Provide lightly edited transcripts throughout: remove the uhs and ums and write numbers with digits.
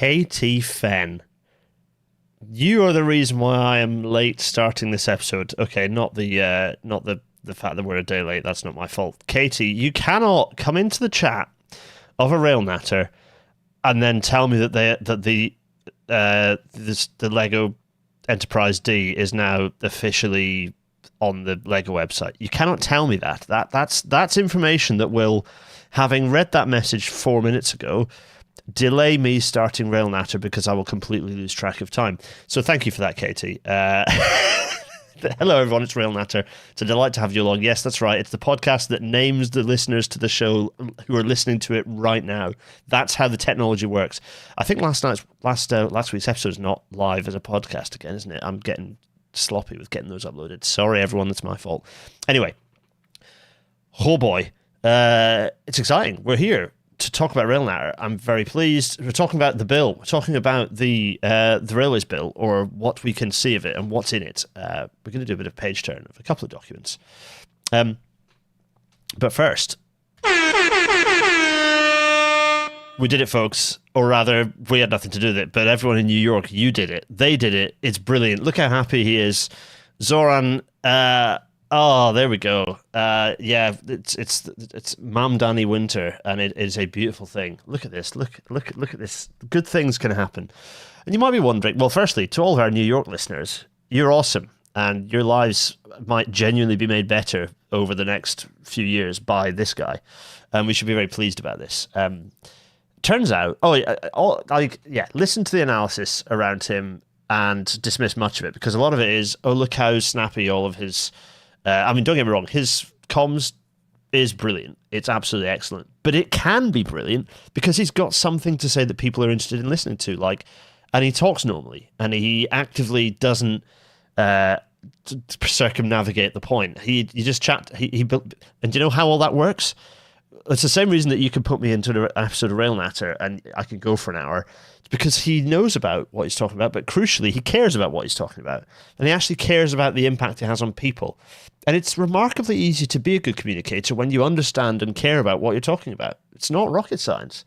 Katie Fenn. You are the reason why I am late starting this episode. Okay, not the fact that we're a day late. That's not my fault. Katie, you cannot come into the chat of a Rail Natter and then tell me that the Lego Enterprise D is now officially on the Lego website. You cannot tell me that. That's information that will, having read that message 4 minutes ago, delay me starting Rail Natter because I will completely lose track of time. So thank you for that, Katie. Hello, everyone. It's Rail Natter. It's a delight to have you along. Yes, that's right. It's the podcast that names the listeners to the show who are listening to it right now. That's how the technology works. I think last week's episode is not live as a podcast again, isn't it? I'm getting sloppy with getting those uploaded. Sorry, everyone. That's my fault. Anyway, oh boy, it's exciting. We're here to talk about Rail Natter. I'm very pleased. We're talking about the bill. We're talking about the Railways Bill, or what we can see of it and what's in it. We're going to do a bit of page turn of a couple of documents. But first, we did it, folks. Or rather, we had nothing to do with it, but everyone in New York, you did it. They did it. It's brilliant. Look how happy he is. Zoran, oh, there we go. Yeah, it's Mam Danny Winter, and it is a beautiful thing. Look at this. Look at this. Good things can happen. And you might be wondering, well, firstly, to all of our New York listeners, you're awesome, and your lives might genuinely be made better over the next few years by this guy. And we should be very pleased about this. Turns out, listen to the analysis around him and dismiss much of it, because a lot of it is, oh, look how snappy all of his... don't get me wrong, his comms is brilliant. It's absolutely excellent. But it can be brilliant because he's got something to say that people are interested in listening to. And he talks normally, and he actively doesn't circumnavigate the point. You just chat. He built, and do you know how all that works? It's the same reason that you can put me into an episode of Rail Natter and I can go for an hour. It's because he knows about what he's talking about, but crucially, he cares about what he's talking about. And he actually cares about the impact it has on people. And it's remarkably easy to be a good communicator when you understand and care about what you're talking about. It's not rocket science.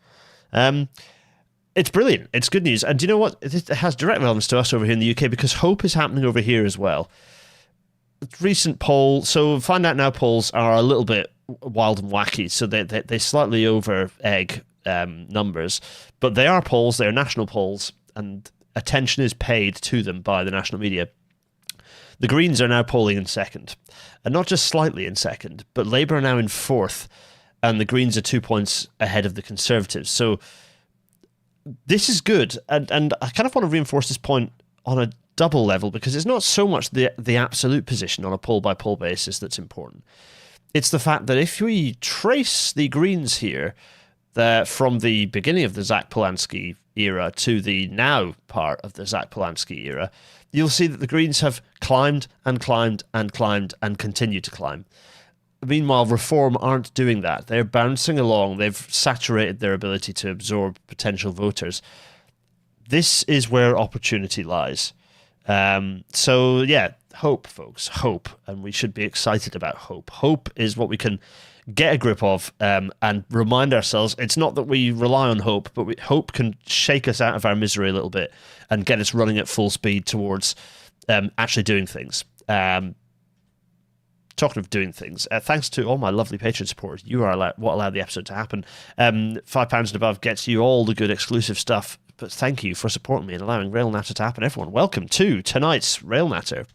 It's brilliant. It's good news. And do you know what? It has direct relevance to us over here in the UK because hope is happening over here as well. Recent poll, so Find Out Now polls are a little bit wild and wacky, so they slightly over egg numbers, but they are polls, they're national polls, and attention is paid to them by the national media. The Greens are now polling in second, and not just slightly in second, but Labour are now in fourth, and the Greens are 2 points ahead of the Conservatives. So this is good, and I kind of want to reinforce this point on a double level, because it's not so much the absolute position on a poll-by-poll basis that's important. It's the fact that if we trace the Greens here from the beginning of the Zach Polanski era to the now part of the Zach Polanski era, you'll see that the Greens have climbed and climbed and climbed and continue to climb. Meanwhile, Reform aren't doing that. They're bouncing along. They've saturated their ability to absorb potential voters. This is where opportunity lies. So, yeah, hope, folks, hope. And we should be excited about hope. Hope is what we can get a grip of and remind ourselves. It's not that we rely on hope, but hope can shake us out of our misery a little bit and get us running at full speed towards actually doing things. Talking of doing things, thanks to all my lovely Patreon supporters, you are what allowed the episode to happen. £5 and above gets you all the good exclusive stuff. But thank you for supporting me and allowing Rail Natter to happen. Everyone, welcome to tonight's Rail Natter.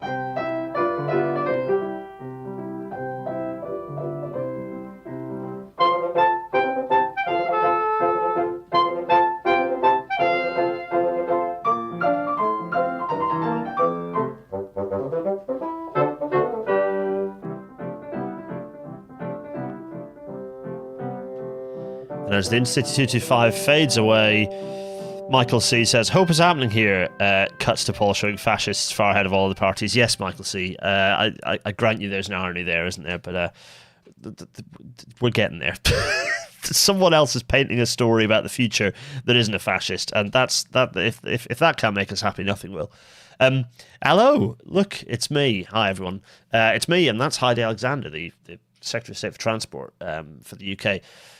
And as the Intercity 225 fades away, Michael C says, hope is happening here. Cuts to Paul showing fascists far ahead of all the parties. Yes, Michael C. I grant you there's an irony there, isn't there? But we're getting there. Someone else is painting a story about the future that isn't a fascist. And that's that. If that can't make us happy, nothing will. Hello. Look, it's me. Hi, everyone. It's me, and that's Heidi Alexander, the Secretary of State for Transport for the UK.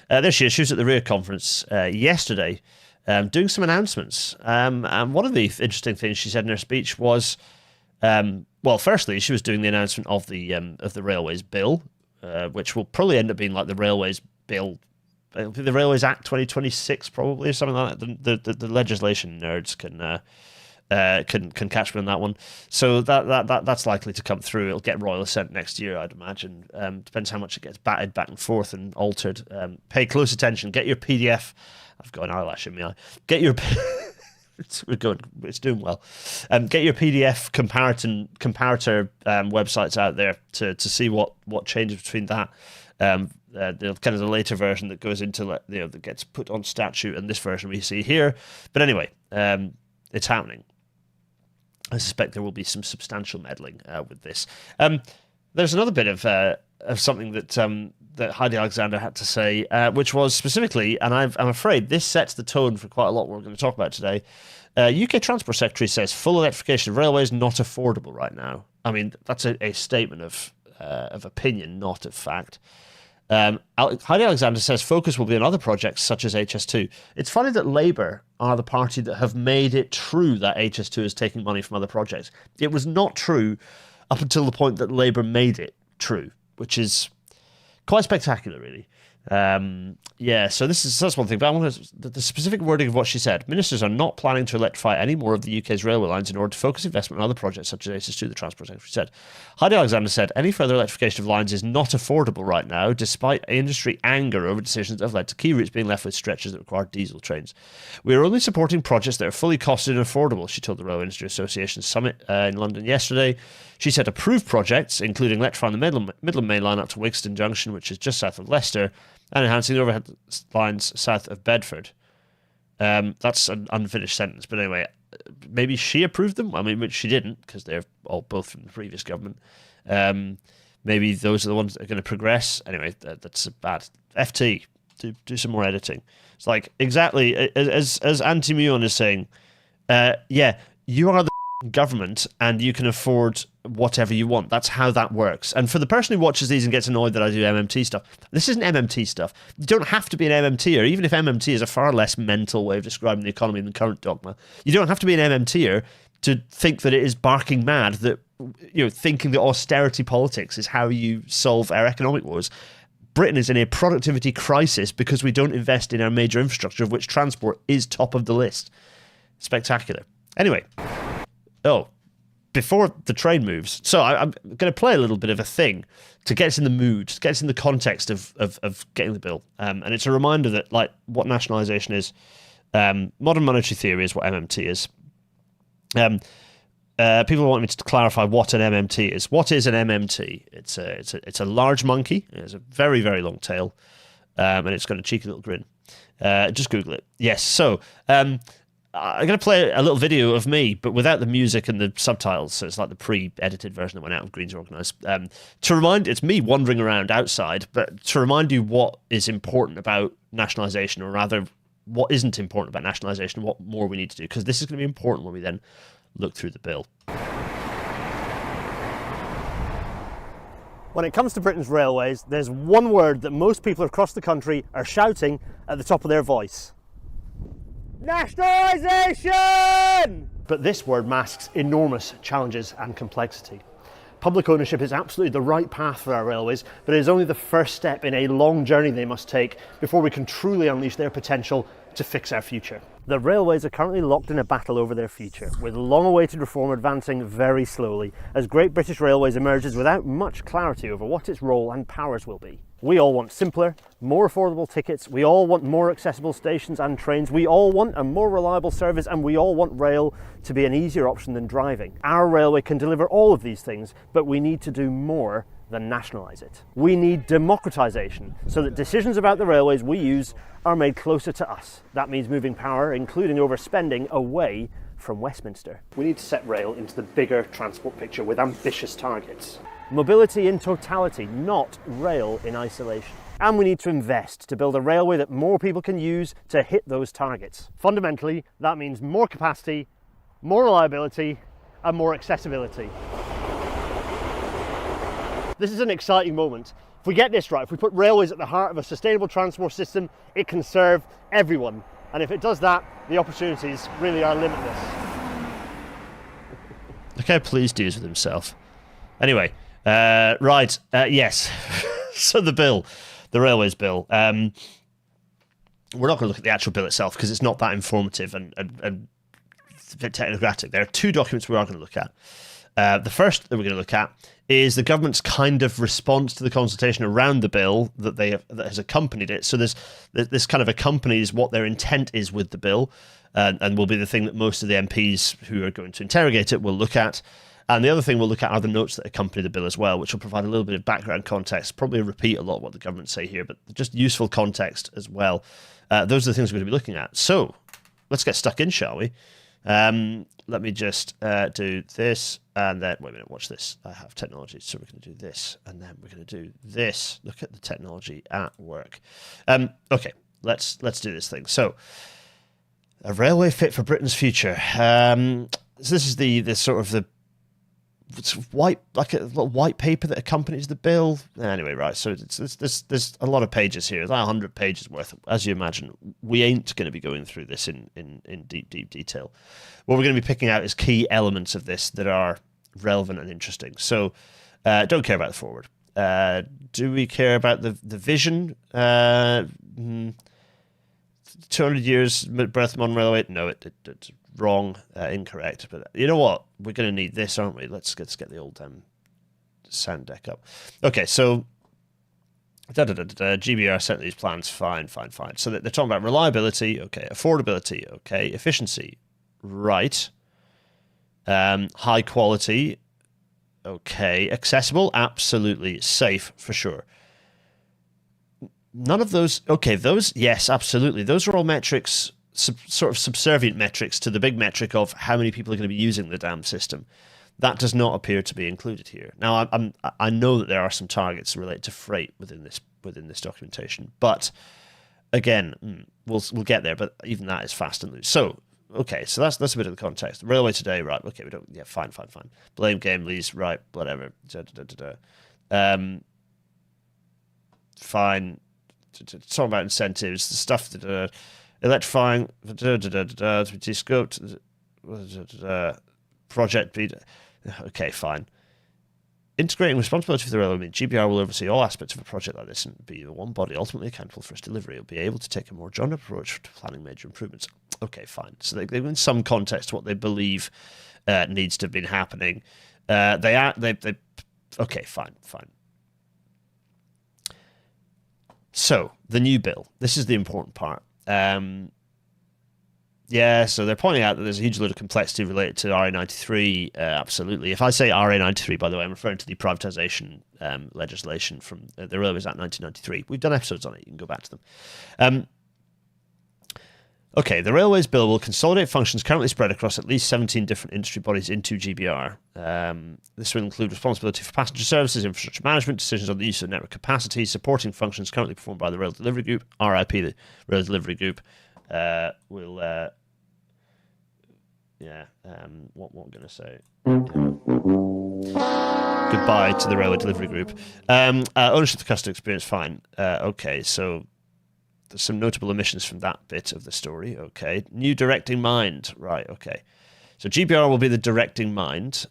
There she is. She was at the RIA conference yesterday. doing some announcements. And one of the interesting things she said in her speech was, well, firstly, she was doing the announcement of the Railways Bill, which will probably end up being like the Railways Bill. It'll be the Railways Act 2026, probably, or something like that. The legislation nerds can catch me on that one. So that's likely to come through. It'll get royal assent next year, I'd imagine. Depends how much it gets batted back and forth and altered. Pay close attention. Get your PDF. I've got an eyelash in my eye. Get your we're good. It's doing well. Get your PDF comparator websites out there to see what changes between that. The kind of the later version that goes into that gets put on statute, and this version we see here. But anyway, it's happening. I suspect there will be some substantial meddling with this. There's another bit of something that Heidi Alexander had to say, which was specifically, and I'm afraid this sets the tone for quite a lot we're going to talk about today. UK Transport Secretary says full electrification of railways not affordable right now. I mean, that's a statement of opinion, not of fact. Heidi Alexander says focus will be on other projects such as HS2. It's funny that Labour are the party that have made it true that HS2 is taking money from other projects. It was not true up until the point that Labour made it true, which is quite spectacular, really. So that's one thing. But I want the specific wording of what she said. Ministers are not planning to electrify any more of the UK's railway lines in order to focus investment on other projects such as HS2, the Transport Secretary said. Heidi Alexander said any further electrification of lines is not affordable right now, despite industry anger over decisions that have led to key routes being left with stretches that require diesel trains. We are only supporting projects that are fully costed and affordable, she told the Railway Industry Association Summit in London yesterday. She said approved projects, including electrifying the Midland Main Line up to Wigston Junction, which is just south of Leicester, and enhancing the overhead lines south of Bedford. That's an unfinished sentence, but anyway, maybe she approved them. I mean, which she didn't, because they're all both from the previous government. Maybe those are the ones that are going to progress. Anyway, that's a bad FT. Do some more editing. It's like exactly as Antti Muon is saying. You are the government, and you can afford whatever you want. That's how that works. And for the person who watches these and gets annoyed that I do MMT stuff, this isn't MMT stuff. You don't have to be an MMTer, even if MMT is a far less mental way of describing the economy than current dogma. You don't have to be an MMTer to think that it is barking mad that, thinking that austerity politics is how you solve our economic woes. Britain is in a productivity crisis because we don't invest in our major infrastructure, of which transport is top of the list. Spectacular. Anyway. Before the train moves, so I'm going to play a little bit of a thing to get us in the mood, to get us in the context of getting the bill. And it's a reminder that, like, what nationalisation is, modern monetary theory is what MMT is. People want me to clarify what an MMT is. What is an MMT? It's a large monkey. It has a very, very long tail, and it's got a cheeky little grin. Just Google it. Yes, so... I'm going to play a little video of me, but without the music and the subtitles, so it's like the pre-edited version that went out of Greens Organised. It's me wandering around outside, but to remind you what is important about nationalisation, or rather, what isn't important about nationalisation, what more we need to do, because this is going to be important when we then look through the bill. When it comes to Britain's railways, there's one word that most people across the country are shouting at the top of their voice. Nationalisation! But this word masks enormous challenges and complexity. Public ownership is absolutely the right path for our railways, but it is only the first step in a long journey they must take before we can truly unleash their potential to fix our future. The railways are currently locked in a battle over their future, with long-awaited reform advancing very slowly, as Great British Railways emerges without much clarity over what its role and powers will be. We all want simpler, more affordable tickets, we all want more accessible stations and trains, we all want a more reliable service, and we all want rail to be an easier option than driving. Our railway can deliver all of these things, but we need to do more than nationalise it. We need democratisation, so that decisions about the railways we use are made closer to us. That means moving power, including overspending, away from Westminster. We need to set rail into the bigger transport picture with ambitious targets. Mobility in totality, not rail in isolation. And we need to invest to build a railway that more people can use to hit those targets. Fundamentally, that means more capacity, more reliability, and more accessibility. This is an exciting moment. If we get this right, if we put railways at the heart of a sustainable transport system, it can serve everyone. And if it does that, the opportunities really are limitless. Look how pleased he is with himself. Anyway, yes. So the railways bill. We're not going to look at the actual bill itself because it's not that informative and a bit technocratic. There are two documents we are going to look at. The first that we're going to look at is the government's kind of response to the consultation around the bill that has accompanied it. So this kind of accompanies what their intent is with the bill, and will be the thing that most of the MPs who are going to interrogate it will look at. And the other thing we'll look at are the notes that accompany the bill as well, which will provide a little bit of background context, probably repeat a lot of what the government say here, but just useful context as well. Those are the things we're going to be looking at. So let's get stuck in, shall we? Let me just do this, and then, wait a minute, watch this. I have technology, so we're going to do this, and then we're going to do this. Look at the technology at work. Okay, let's do this thing. So, a railway fit for Britain's future. So this is the sort of the white, like a little white paper that accompanies the bill. Anyway, right, so there's a lot of pages here. There's like 100 pages worth. As you imagine, we ain't going to be going through this in deep detail. What we're going to be picking out is key elements of this that are relevant and interesting. So don't care about the forward. Do we care about the vision? 200 years birth modern railway? No, it's wrong, incorrect. But you know what? We're going to need this, aren't we? Let's get the old sound deck up. Okay, so GBR sent these plans. Fine. So they're talking about reliability. Okay, affordability. Okay, efficiency. Right. High quality. Okay, accessible. Absolutely safe for sure. None of those. Okay, those. Yes, absolutely. Those are all metrics. Sort of subservient metrics to the big metric of how many people are going to be using the damn system. That does not appear to be included here. Now, I know that there are some targets related to freight within this documentation, but again, we'll get there. But even that is fast and loose. So, okay, so that's a bit of the context. Railway today, right? Okay, we don't. Yeah, fine. Blame game lease, right? Whatever. Fine. Talk about incentives, the stuff that. Electrifying, scoped, project. Okay, fine. Integrating responsibility for the railway means GBR will oversee all aspects of a project like this and be the one body ultimately accountable for its delivery. It will be able to take a more joined-up approach to planning major improvements. Okay, fine. So they give in some context to what they believe needs to have been happening. Okay, fine. So the new bill. This is the important part. So they're pointing out that there's a huge load of complexity related to RA93. Absolutely. If I say RA93, by the way, I'm referring to the privatisation legislation from the Railways Act 1993. We've done episodes on it. You can go back to them. Okay, the Railways Bill will consolidate functions currently spread across at least 17 different industry bodies into GBR. This will include responsibility for passenger services, infrastructure management, decisions on the use of network capacity, supporting functions currently performed by the Rail Delivery Group, RIP, the Rail Delivery Group. What am I going to say? Goodbye to the Railway Delivery Group. Ownership of customer experience, fine. Okay, so there's some notable omissions from that bit of the story. Okay. New directing mind. Right, okay. So GBR will be the directing mind.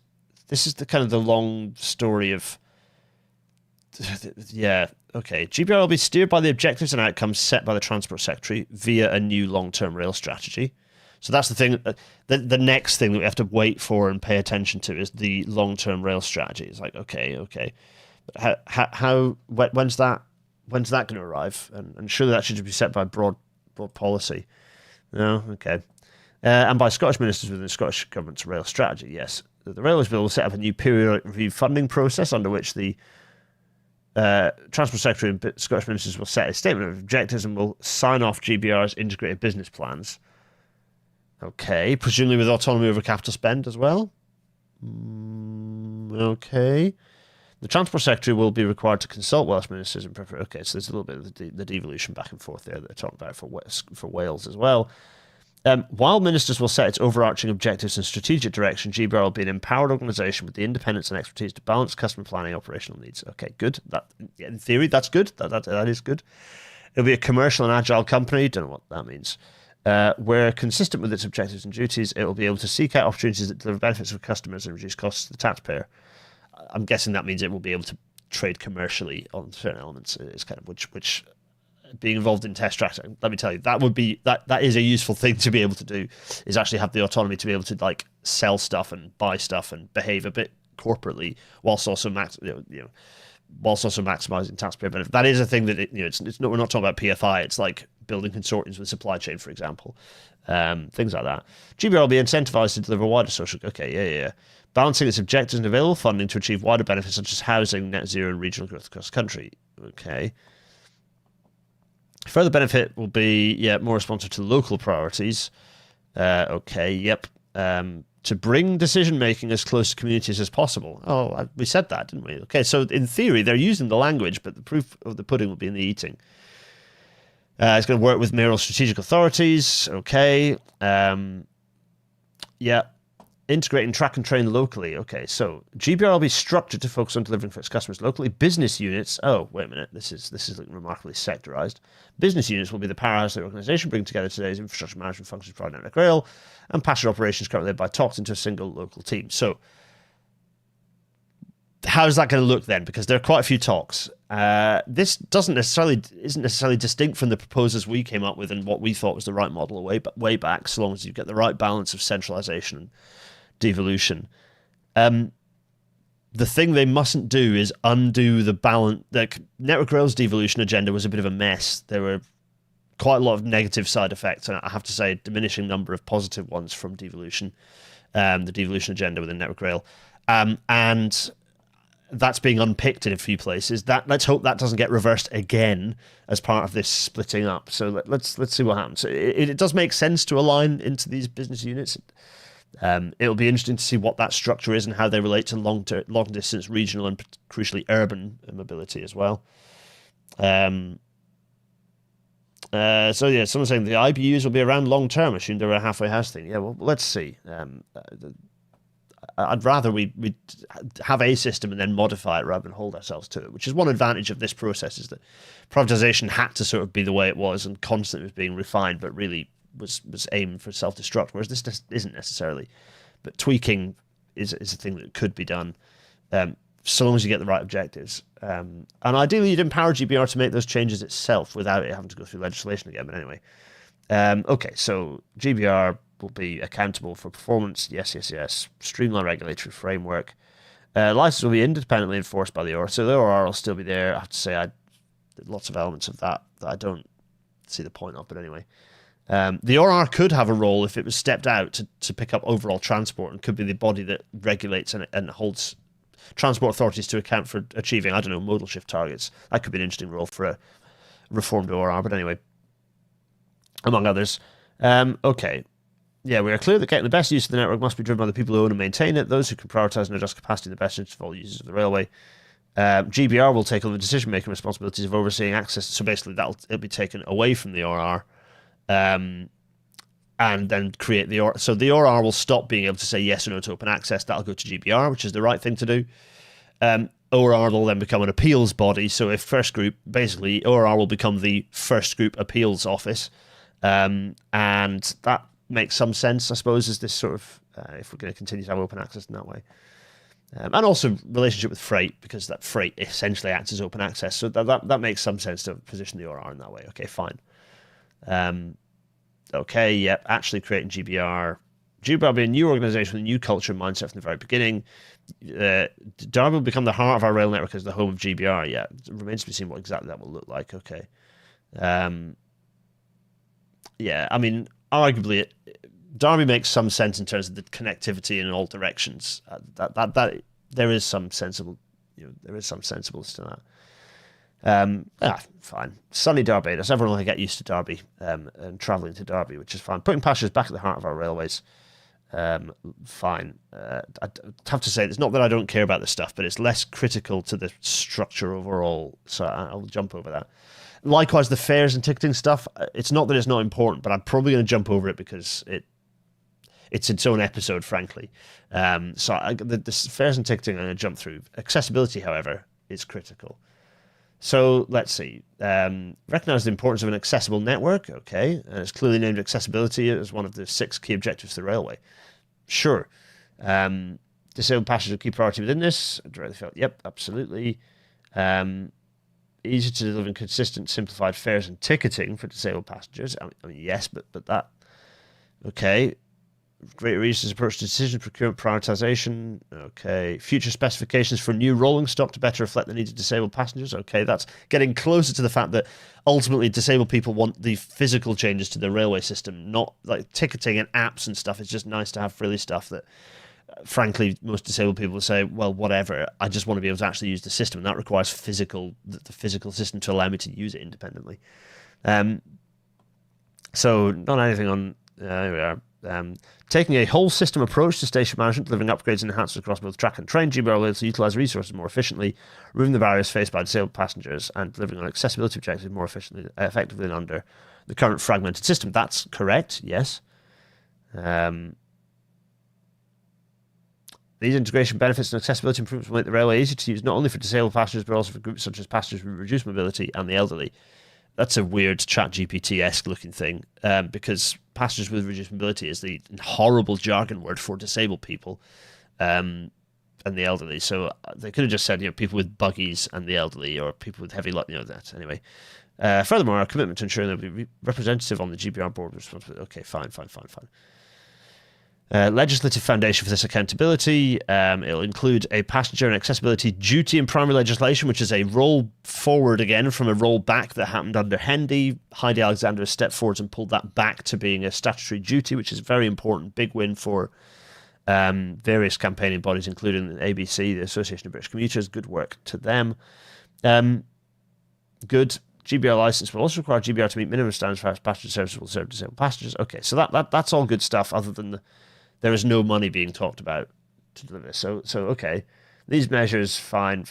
This is the kind of the long story of... Yeah, okay. GBR will be steered by the objectives and outcomes set by the Transport Secretary via a new long-term rail strategy. So that's the thing. The next thing that we have to wait for and pay attention to is the long-term rail strategy. It's like, okay. When's that going to arrive? And surely that should be set by broad policy. No? Okay. And by Scottish ministers within the Scottish Government's rail strategy, yes. The Railways Bill will set up a new periodic review funding process under which the Transport Secretary and Scottish ministers will set a statement of objectives and will sign off GBR's integrated business plans. Okay. Presumably with autonomy over capital spend as well? Okay. The Transport Secretary will be required to consult Welsh ministers in preparation. Okay, so there's a little bit of the devolution back and forth there that they're talking about for Wales as well. While ministers will set its overarching objectives and strategic direction, GBR will be an empowered organisation with the independence and expertise to balance customer planning operational needs. Okay, good. That, in theory, that's good. That is good. It'll be a commercial and agile company. Don't know what that means. Where consistent with its objectives and duties, it will be able to seek out opportunities that deliver benefits for customers and reduce costs to the taxpayer. I'm guessing that means it will be able to trade commercially on certain elements. It's kind of which being involved in test tracks, let me tell you, that is a useful thing to be able to do, is actually have the autonomy to be able to like sell stuff and buy stuff and behave a bit corporately whilst also maximizing taxpayer benefit. That is a thing that it's not, we're not talking about PFI. It's like building consortiums with supply chain, for example, things like that. GBR will be incentivized to deliver wider social. Okay, yeah. Balancing its objectives and available funding to achieve wider benefits such as housing, net zero, and regional growth across the country. Okay. Further benefit will be more responsive to local priorities. Okay, yep. To bring decision making as close to communities as possible. Oh, we said that, didn't we? Okay, so in theory they're using the language, but the proof of the pudding will be in the eating. It's going to work with mayoral strategic authorities. Okay. Yeah. Integrate and track and train locally. Okay, so GBR will be structured to focus on delivering for its customers locally. Business units. Oh, wait a minute. This is looking remarkably sectorized. Business units will be the powerhouse of the organization, bringing together today's infrastructure management functions for Network Rail and passenger operations currently led by TOCs into a single local team. So, how's that going to look then? Because there are quite a few TOCs. This isn't necessarily distinct from the proposals we came up with and what we thought was the right model way back, so long as you get the right balance of centralization and devolution. The thing they mustn't do is undo the balance. Like Network Rail's devolution agenda was a bit of a mess. There were quite a lot of negative side effects, and I have to say, a diminishing number of positive ones from devolution, the devolution agenda within Network Rail, and that's being unpicked in a few places. Let's hope that doesn't get reversed again as part of this splitting up. So let's see what happens. It does make sense to align into these business units. It'll be interesting to see what that structure is and how they relate to long distance, regional, and crucially urban mobility as well. Someone's saying the IBUs will be around long term. Assume they're a halfway house thing. Yeah, well, let's see. I'd rather we have a system and then modify it rather than hold ourselves to it, which is one advantage of this process, is that privatization had to sort of be the way it was and constantly was being refined, but really was aimed for self-destruct, whereas this just isn't necessarily. But tweaking is a thing that could be done, so long as you get the right objectives. And ideally, you'd empower GBR to make those changes itself without it having to go through legislation again. But anyway, okay, so GBR will be accountable for performance. Yes. Streamline regulatory framework. License will be independently enforced by the OR, so the OR will still be there. I have to say, lots of elements of that I don't see the point of, but anyway. The OR could have a role if it was stepped out to pick up overall transport, and could be the body that regulates and holds transport authorities to account for achieving, I don't know, modal shift targets. That could be an interesting role for a reformed OR, but anyway, among others. Okay. Yeah, we are clear that getting the best use of the network must be driven by the people who own and maintain it, those who can prioritise and adjust capacity in the best interest of all users of the railway. GBR will take on the decision-making responsibilities of overseeing access. So basically, it'll be taken away from the OR. And then create the OR. So the OR will stop being able to say yes or no to open access. That'll go to GBR, which is the right thing to do. OR will then become an appeals body. So if first group, basically, OR will become the first group appeals office. And that makes some sense, I suppose, as this sort of, if we're going to continue to have open access in that way. And also relationship with freight, because that freight essentially acts as open access. So that makes some sense to position the OR in that way. Okay, fine. Okay, yep, actually creating GBR. GBR will be a new organisation with a new culture and mindset from the very beginning. Derby will become the heart of our rail network as the home of GBR. Yeah, it remains to be seen what exactly that will look like. Okay. Yeah, I mean, arguably, Derby makes some sense in terms of the connectivity in all directions. That there is some sensible, there is some sensibleness to that. Fine. Sunny Barbados. Everyone will get used to Derby and travelling to Derby, which is fine. Putting passengers back at the heart of our railways. Fine. I have to say, it's not that I don't care about this stuff, but it's less critical to the structure overall, so I'll jump over that. Likewise, the fares and ticketing stuff, it's not that it's not important, but I'm probably going to jump over it because it's its own episode, frankly. The fares and ticketing I'm going to jump through. Accessibility, however, is critical. So let's see. Recognize the importance of an accessible network. Okay. And it's clearly named accessibility as one of the 6 key objectives of the railway. Sure. Disabled passengers are key priority within this. Directly felt. Yep, absolutely. Easy to deliver consistent, simplified fares and ticketing for disabled passengers. I mean yes, but that. Okay. Greater reasons approach to decision procurement prioritization. Okay. Future specifications for new rolling stock to better reflect the needs of disabled passengers. Okay, that's getting closer to the fact that ultimately disabled people want the physical changes to the railway system, not like ticketing and apps and stuff. It's just nice to have frilly stuff that, frankly, most disabled people will say, well, whatever. I just want to be able to actually use the system, and that requires the physical system to allow me to use it independently. So not anything on. Here we are. Taking a whole system approach to station management, delivering upgrades and enhancements across both track and train, GBR will be able to utilise resources more efficiently, removing the barriers faced by disabled passengers, and delivering on accessibility objectives more effectively than under the current fragmented system. That's correct, yes. These integration benefits and accessibility improvements will make the railway easier to use not only for disabled passengers but also for groups such as passengers with reduced mobility and the elderly. That's a weird ChatGPT-esque looking thing, because passengers with reduced mobility is the horrible jargon word for disabled people and the elderly. So they could have just said, people with buggies and the elderly, or people with heavy, that. Anyway. Furthermore, our commitment to ensuring there will be representative on the GBR board responsibility. Okay, fine. Legislative foundation for this accountability. It'll include a passenger and accessibility duty in primary legislation, which is a roll forward again from a roll back that happened under Hendy. Heidi Alexander has stepped forward and pulled that back to being a statutory duty, which is a very important, big win for various campaigning bodies, including the ABC, the Association of British Commuters. Good work to them. Good. GBR license will also require GBR to meet minimum standards for how passenger services will serve disabled passengers. Okay, so that's all good stuff, other than there is no money being talked about to deliver this. So okay, these measures, fine.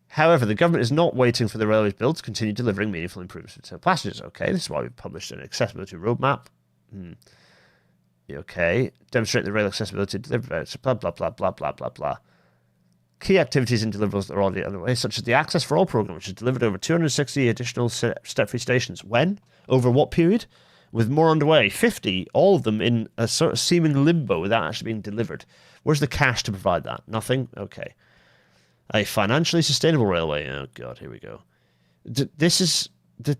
However, the government is not waiting for the railways bill to continue delivering meaningful improvements for disabled passengers. Okay, this is why we've published an accessibility roadmap. Okay, demonstrate the rail accessibility delivery. Blah blah blah blah blah blah blah. Key activities and deliverables that are already underway, such as the Access for All program, which has delivered over 260 additional step-free stations. When? Over what period? With more underway. 50, all of them in a sort of seeming limbo without actually being delivered. Where's the cash to provide that? Nothing? Okay. A financially sustainable railway. Oh, God, here we go. This is... Do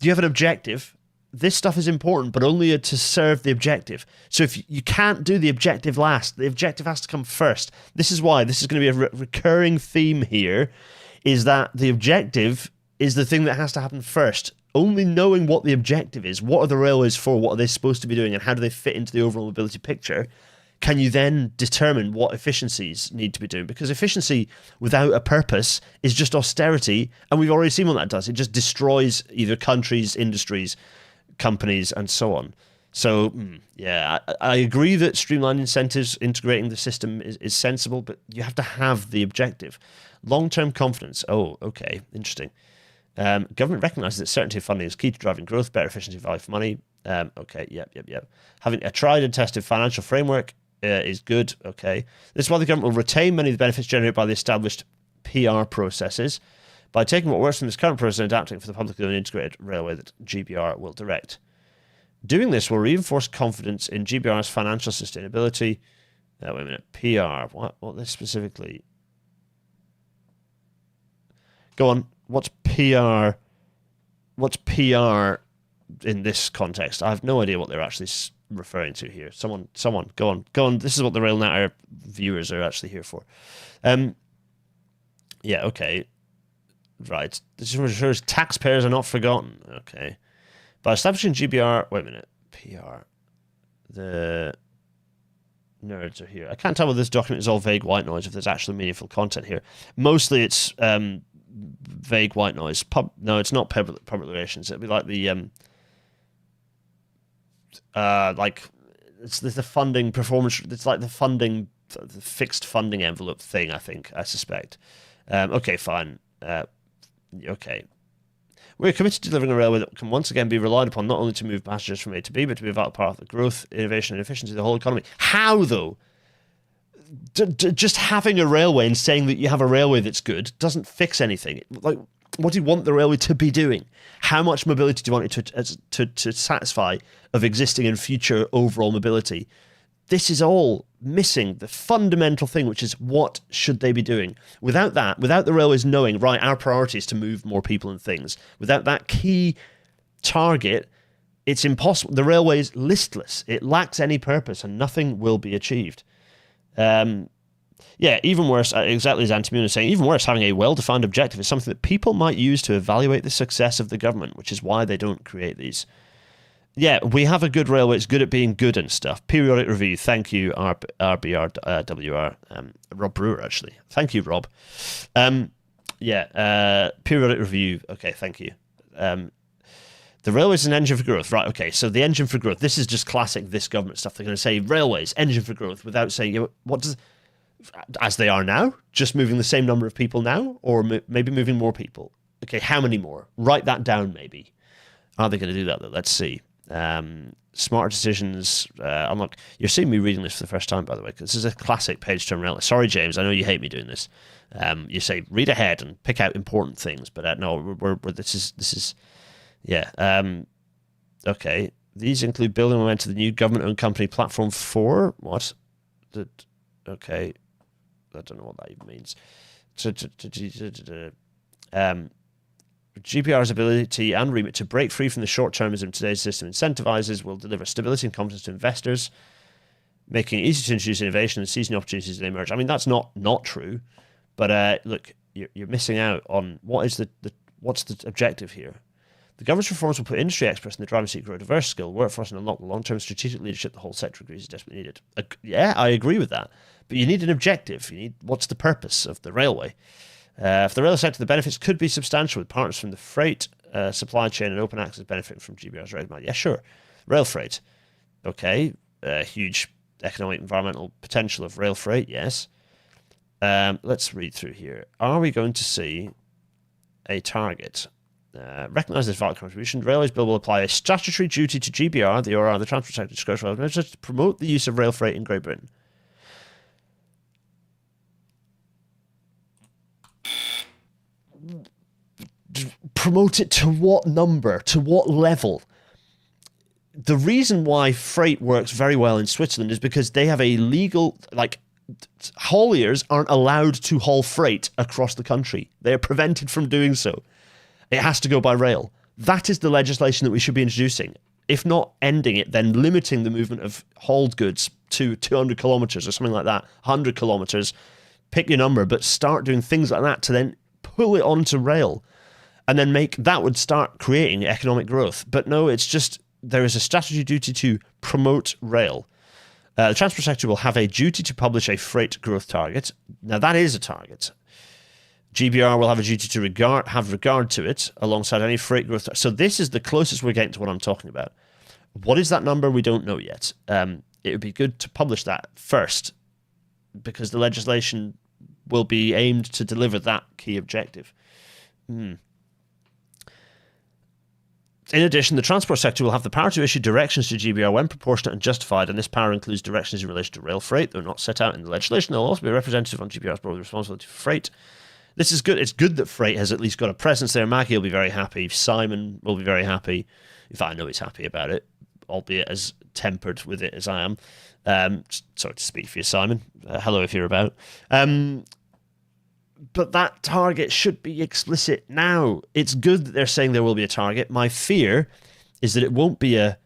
you have an objective? This stuff is important, but only to serve the objective. So if you can't do the objective last, the objective has to come first. This is why this is going to be a recurring theme here, is that the objective is the thing that has to happen first. Only knowing what the objective is, what are the railways for, what are they supposed to be doing, and how do they fit into the overall mobility picture, can you then determine what efficiencies need to be doing? Because efficiency without a purpose is just austerity, and we've already seen what that does. It just destroys either countries, industries, companies, and so on. So, yeah, I agree that streamlined incentives, integrating the system is sensible, but you have to have the objective. Long-term confidence. Oh, okay, interesting. Government recognises that certainty of funding is key to driving growth, better efficiency, value for money. Okay, yep. Having a tried and tested financial framework is good. Okay. This is why the government will retain many of the benefits generated by the established PR processes by taking what works from this current process and adapting it for the publicly owned integrated railway that GBR will direct. Doing this will reinforce confidence in GBR's financial sustainability. Wait a minute. PR. What this specifically? Go on. What's PR? What's PR in this context? I have no idea what they're actually referring to here. Someone, go on. This is what the Rail Natter viewers are actually here for. Yeah, okay. Right. This ensures taxpayers are not forgotten. Okay. By establishing GBR... Wait a minute. PR. The nerds are here. I can't tell whether this document is all vague white noise, if there's actually meaningful content here. Mostly it's... vague white noise. No, it's not public relations. It'd be like the it's the funding performance. It's like the funding, the fixed funding envelope thing. I suspect. Okay, fine. Okay. We're committed to delivering a railway that can once again be relied upon not only to move passengers from A to B, but to be a vital part of the growth, innovation, and efficiency of the whole economy. How though? just having a railway and saying that you have a railway that's good doesn't fix anything. Like, what do you want the railway to be doing? How much mobility do you want it to satisfy of existing and future overall mobility? This is all missing the fundamental thing, which is what should they be doing? Without that, without the railways knowing, right, our priority is to move more people and things, without that key target, it's impossible. The railway is listless. It lacks any purpose and nothing will be achieved. Yeah, even worse, exactly as Anti-Moon is saying, even worse, having a well-defined objective is something that people might use to evaluate the success of the government, which is why they don't create these. Yeah, we have a good railway. It's good at being good and stuff. Periodic review. Thank you, RBRWR. Rob Brewer, actually. Thank you, Rob. Periodic review. Okay, thank you. The railway is an engine for growth. Right, okay, so the engine for growth. This is just classic this government stuff. They're going to say railways, engine for growth, without saying, what does... As they are now, just moving the same number of people now, or maybe moving more people. Okay, how many more? Write that down, maybe. Are they going to do that, though? Let's see. Smart decisions. You're seeing me reading this for the first time, by the way, because this is a classic page turn railway. Sorry, James, I know you hate me doing this. You say read ahead and pick out important things, but no, this is okay. These include building momentum to the new government-owned company platform for what? Okay. I don't know what that even means. GPR's ability and remit to break free from the short-termism today's system incentivizes will deliver stability and confidence to investors, making it easy to introduce innovation and seizing opportunities as they emerge. I mean, that's not true, but look, you're missing out on what's the objective here. The government's reforms will put industry experts in the driving seat, grow a diverse skill workforce, and unlock the long-term strategic leadership the whole sector agrees is desperately needed. Yeah, I agree with that. But you need an objective. You need what's the purpose of the railway? For the rail sector, the benefits could be substantial, with partners from the freight supply chain and open access benefiting from GBR's rail demand. Yeah, sure. Rail freight. Okay. Huge economic environmental potential of rail freight, yes. Let's read through here. Are we going to see a target? Recognise this vital contribution. Railways Bill will apply a statutory duty to GBR, the ORR, the Transport Sector Disclosure Measures to promote the use of rail freight in Great Britain. Promote it to what number? To what level? The reason why freight works very well in Switzerland is because they have a legal, hauliers aren't allowed to haul freight across the country. They are prevented from doing so. It has to go by rail. That is the legislation that we should be introducing. If not ending it, then limiting the movement of hauled goods to 200 kilometers or something like that, 100 kilometers. Pick your number, but start doing things like that to then pull it onto rail. And then that would start creating economic growth. But no, it's just there is a statutory duty to promote rail. The transport sector will have a duty to publish a freight growth target. Now, that is a target. GBR will have a duty to have regard to it alongside any freight growth. So this is the closest we're getting to what I'm talking about. What is that number? We don't know yet. It would be good to publish that first because the legislation will be aimed to deliver that key objective. In addition, the transport sector will have the power to issue directions to GBR when proportionate and justified, and this power includes directions in relation to rail freight. They're not set out in the legislation. There will also be a representative on GBR's board with responsibility for freight. This is good. It's good that freight has at least got a presence there. Maggie will be very happy. Simon will be very happy. In fact, I know he's happy about it, albeit as tempered with it as I am. Sorry to speak for you, Simon. Hello if you're about. But that target should be explicit now. It's good that they're saying there will be a target. My fear is that it won't be a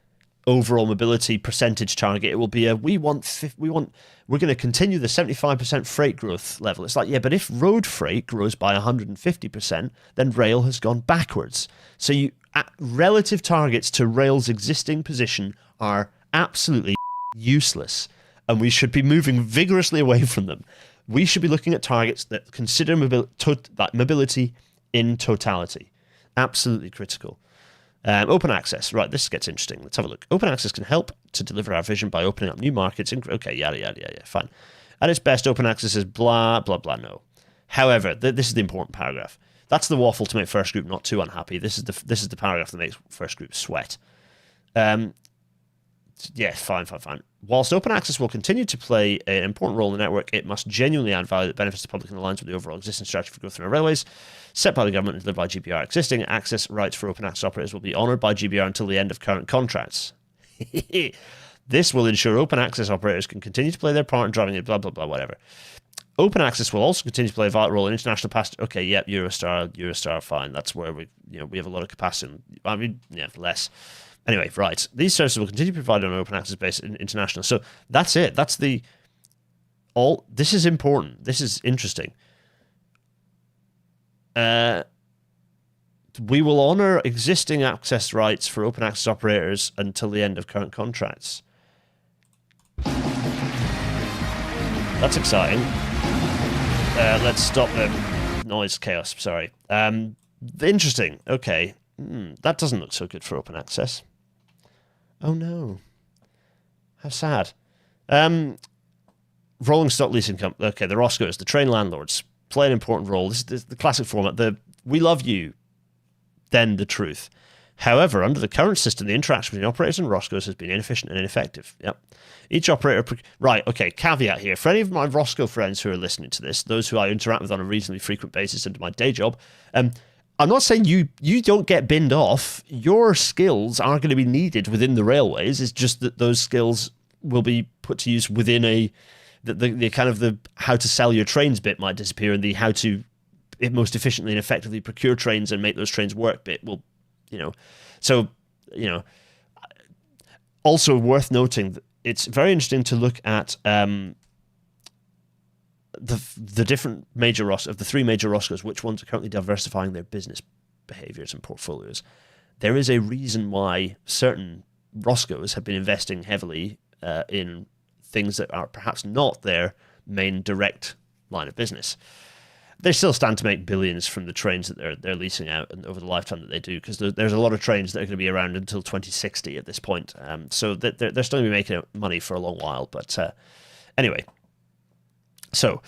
overall mobility percentage target. It will be we're going to continue the 75% freight growth level. It's like, yeah, but if road freight grows by 150%, then rail has gone backwards. So relative targets to rail's existing position are absolutely useless, and we should be moving vigorously away from them. We should be looking at targets that consider mobility in totality. Absolutely critical. Open access. Right, this gets interesting. Let's have a look. Open access can help to deliver our vision by opening up new markets. Okay, yada, fine. At its best, open access is blah, blah, blah, no. However, this is the important paragraph. That's the waffle to make first group not too unhappy. This is the paragraph that makes first group sweat. Yeah, fine. Whilst open access will continue to play an important role in the network, it must genuinely add value that benefits the public and aligns with the overall existing strategy for growth in our railways, set by the government and delivered by GBR. Existing access rights for open access operators will be honoured by GBR until the end of current contracts. This will ensure open access operators can continue to play their part in driving it, blah, blah, blah, whatever. Open access will also continue to play a vital role in international passenger. Okay, yep, Eurostar, fine. That's where we have a lot of capacity. I mean, yeah, less. Anyway, right. These services will continue to be provided on an open access basis in international. So that's it. That's the all. This is important. This is interesting. We will honour existing access rights for open access operators until the end of current contracts. That's exciting. Let's stop the noise chaos. Sorry. Interesting. Okay. That doesn't look so good for open access. Oh no. How sad. Rolling stock leasing company. Okay, the Roscoes, the train landlords, play an important role. This is the classic format. We love you, then the truth. However, under the current system, the interaction between operators and Roscoes has been inefficient and ineffective. Yep. Each operator... Right, okay, caveat here. For any of my Roscoe friends who are listening to this, those who I interact with on a reasonably frequent basis into my day job, I'm not saying you don't get binned off. Your skills are going to be needed within the railways. It's just that those skills will be put to use within the kind of the how to sell your trains bit might disappear, and the how to most efficiently and effectively procure trains and make those trains work bit will, So, also worth noting that it's very interesting to look at the different major of the three major Roscoes, which ones are currently diversifying their business behaviors and portfolios. There is a reason why certain Roscoes have been investing heavily in things that are perhaps not their main direct line of business. They still stand to make billions from the trains that they're leasing out and over the lifetime that they do, because there's a lot of trains that are going to be around until 2060 at this point. So they're still going to be making money for a long while. But anyway, so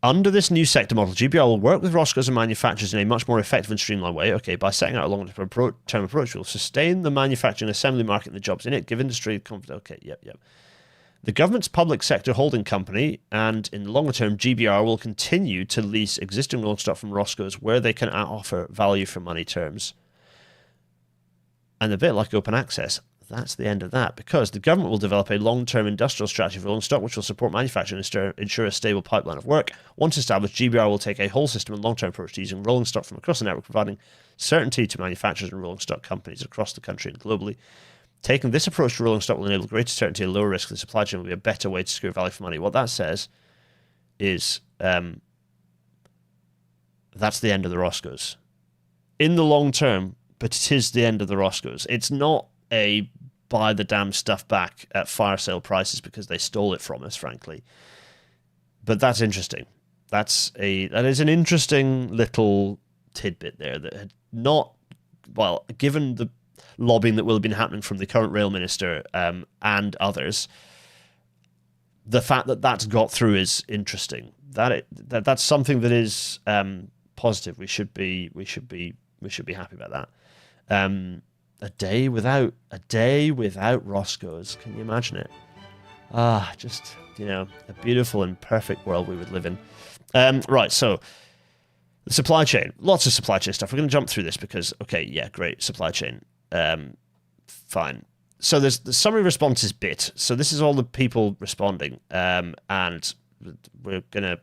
under this new sector model, GBR will work with Roscoes and manufacturers in a much more effective and streamlined way. Okay, by setting out a long-term approach, we'll sustain the manufacturing and assembly market and the jobs in it, give industry confidence. Okay, yep. The government's public sector holding company, and in the longer term, GBR will continue to lease existing rolling stock from Roscoes where they can offer value for money terms. And a bit like open access, that's the end of that, because the government will develop a long-term industrial strategy for rolling stock which will support manufacturing and ensure a stable pipeline of work. Once established, GBR will take a whole system and long-term approach to using rolling stock from across the network, providing certainty to manufacturers and rolling stock companies across the country and globally. Taking this approach to rolling stock will enable greater certainty and lower risk. The supply chain will be a better way to secure value for money. What that says is that's the end of the Roscoes. In the long term, but it is the end of the Roscoes. It's not a buy the damn stuff back at fire sale prices because they stole it from us, frankly. But that's interesting. That is an interesting little tidbit there that had not, well, given the lobbying that will have been happening from the current rail minister and others, the fact that that's got through is interesting. That's something that is positive. We should be happy about that. A day without Roscoes. Can you imagine it? Just a beautiful and perfect world we would live in. Right, so the supply chain, lots of supply chain stuff. We're going to jump through this because, okay, yeah, great, supply chain. Fine. So there's the summary responses bit. So this is all the people responding, and we're gonna,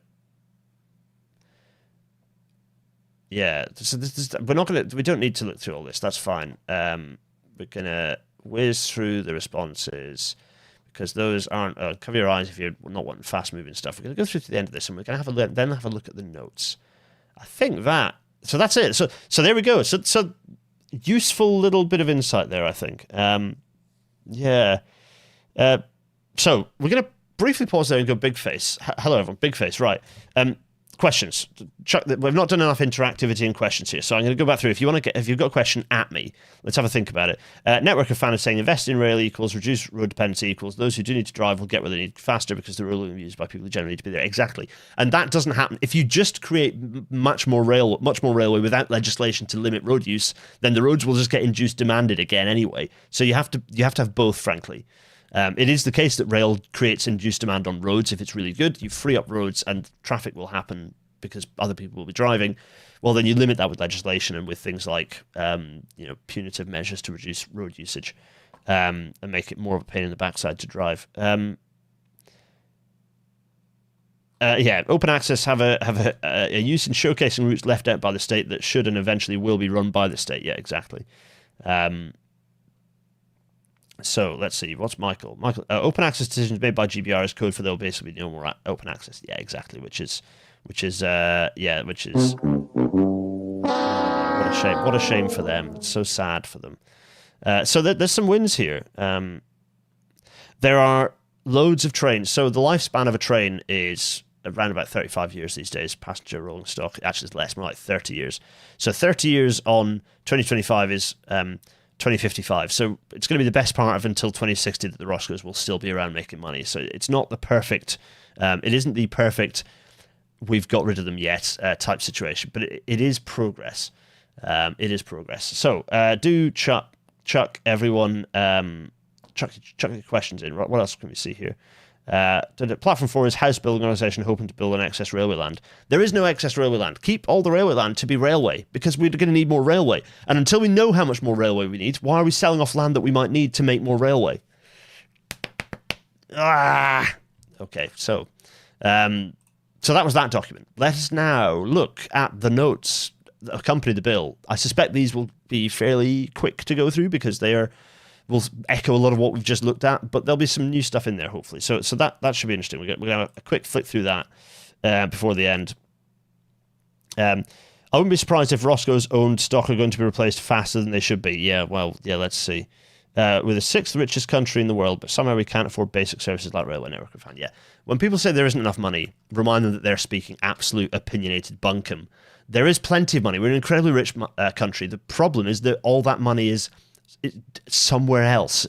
yeah. So we don't need to look through all this. That's fine. We're gonna whiz through the responses because those aren't. Cover your eyes if you're not wanting fast moving stuff. We're gonna go through to the end of this, and we're gonna have a look at the notes. I think that. So that's it. So there we go. So. Useful little bit of insight there, I think. Yeah. So we're going to briefly pause there and go big face. Hello, everyone. Big face, right. questions. Chuck, we've not done enough interactivity and questions here, so I'm going to go back through. If you've got a question at me, let's have a think about it. Network of fan is saying invest in rail equals reduce road dependency equals those who do need to drive will get where they need faster because the road will be used by people who generally need to be there. Exactly, and that doesn't happen if you just create much more railway without legislation to limit road use. Then the roads will just get induced demanded again anyway. So you have to have both, frankly. It is the case that rail creates induced demand on roads. If it's really good, you free up roads and traffic will happen because other people will be driving. Well, then you limit that with legislation and with things like punitive measures to reduce road usage and make it more of a pain in the backside to drive. Open access have a use in showcasing routes left out by the state that should and eventually will be run by the state. Yeah, exactly. So let's see. What's Michael? Open access decisions made by GBR is code for there'll basically be no more open access. Yeah, exactly. Which is what a shame. What a shame for them. It's so sad for them. So there's some wins here. There are loads of trains. So the lifespan of a train is around about 35 years these days. Passenger rolling stock actually is less, more like 30 years. So 30 years on 2025 is 2055. So it's going to be the best part of until 2060 that the Roscoes will still be around making money. So it's not the perfect, it isn't the perfect we've got rid of them yet type situation, but it is progress. It is progress. So do chuck everyone, chuck your questions in. What else can we see here? Platform 4 is house building organisation hoping to build on excess railway land. There is no excess railway land. Keep all the railway land to be railway because we're going to need more railway. And until we know how much more railway we need, why are we selling off land that we might need to make more railway? Okay, so that was that document. Let us now look at the notes that accompany the bill. I suspect these will be fairly quick to go through because will echo a lot of what we've just looked at, but there'll be some new stuff in there, hopefully. So that should be interesting. We're going to have a quick flick through that before the end. I wouldn't be surprised if Roscoe's owned stock are going to be replaced faster than they should be. Yeah, let's see. We're the 6th richest country in the world, but somehow we can't afford basic services like railway network. Yeah. When people say there isn't enough money, remind them that they're speaking absolute opinionated bunkum. There is plenty of money. We're an incredibly rich country. The problem is that all that money is somewhere else.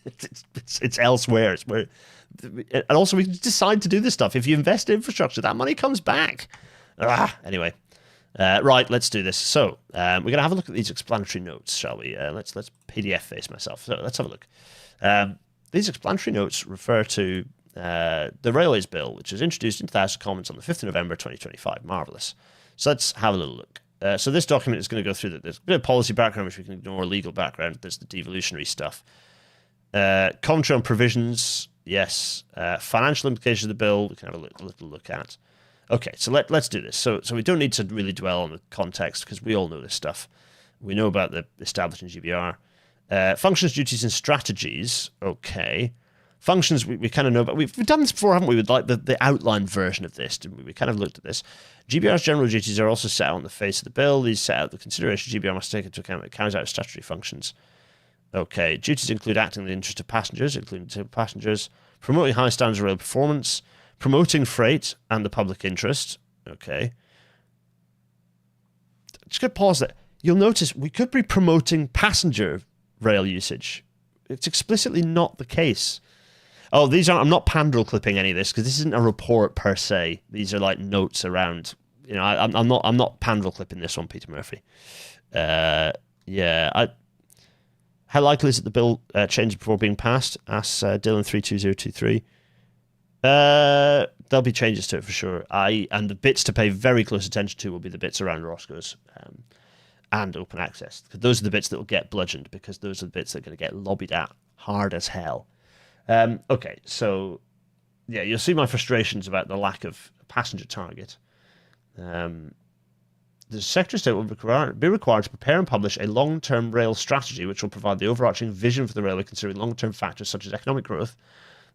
it's elsewhere. It's where, and also we decide to do this stuff. If you invest in infrastructure, that money comes back. Anyway, right, let's do this. So we're going to have a look at these explanatory notes, shall we? Let's PDF face myself. So let's have a look. These explanatory notes refer to the Railways Bill, which was introduced into the House of Commons on the 5th of November 2025. Marvellous. So let's have a little look. So this document is going to go through there's a bit of policy background, which we can ignore, legal background. There's the devolutionary stuff. Commentary on provisions, yes. Financial implications of the bill, we can have a little look at. Okay, so let's do this. So we don't need to really dwell on the context because we all know this stuff. We know about the establishing GBR. Functions, duties, and strategies. Okay. Functions we kind of know, but we've done this before, haven't we? With like the outlined version of this, didn't we? We kind of looked at this. GBR's general duties are also set out on the face of the bill. These set out the consideration GBR must take into account when it carries out statutory functions. Okay, duties include acting in the interest of passengers, including passengers, promoting high standards of rail performance, promoting freight and the public interest. Okay. Just going to pause there. You'll notice we could be promoting passenger rail usage. It's explicitly not the case. Oh, these aren't. I'm not pandrel clipping any of this because this isn't a report per se. These are like notes around. I'm not pandrel clipping this one, Peter Murphy. Yeah. How likely is it the bill changes before being passed? Asks Dylan 32023. There'll be changes to it for sure. And the bits to pay very close attention to will be the bits around Roscoe's and open access. Because those are the bits that will get bludgeoned because those are the bits that are going to get lobbied at hard as hell. Okay, so yeah, you'll see my frustrations about the lack of passenger target. The Secretary of State will be required to prepare and publish a long-term rail strategy which will provide the overarching vision for the railway considering long-term factors such as economic growth,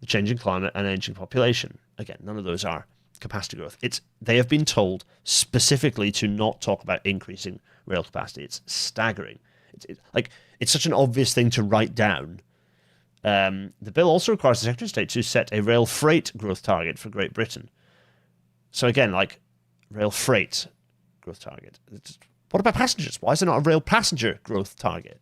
the changing climate, and ageing population. Again, none of those are capacity growth. They have been told specifically to not talk about increasing rail capacity. It's staggering. It's such an obvious thing to write down. The bill also requires the Secretary of State to set a rail freight growth target for Great Britain. So again, rail freight growth target. What about passengers? Why is there not a rail passenger growth target?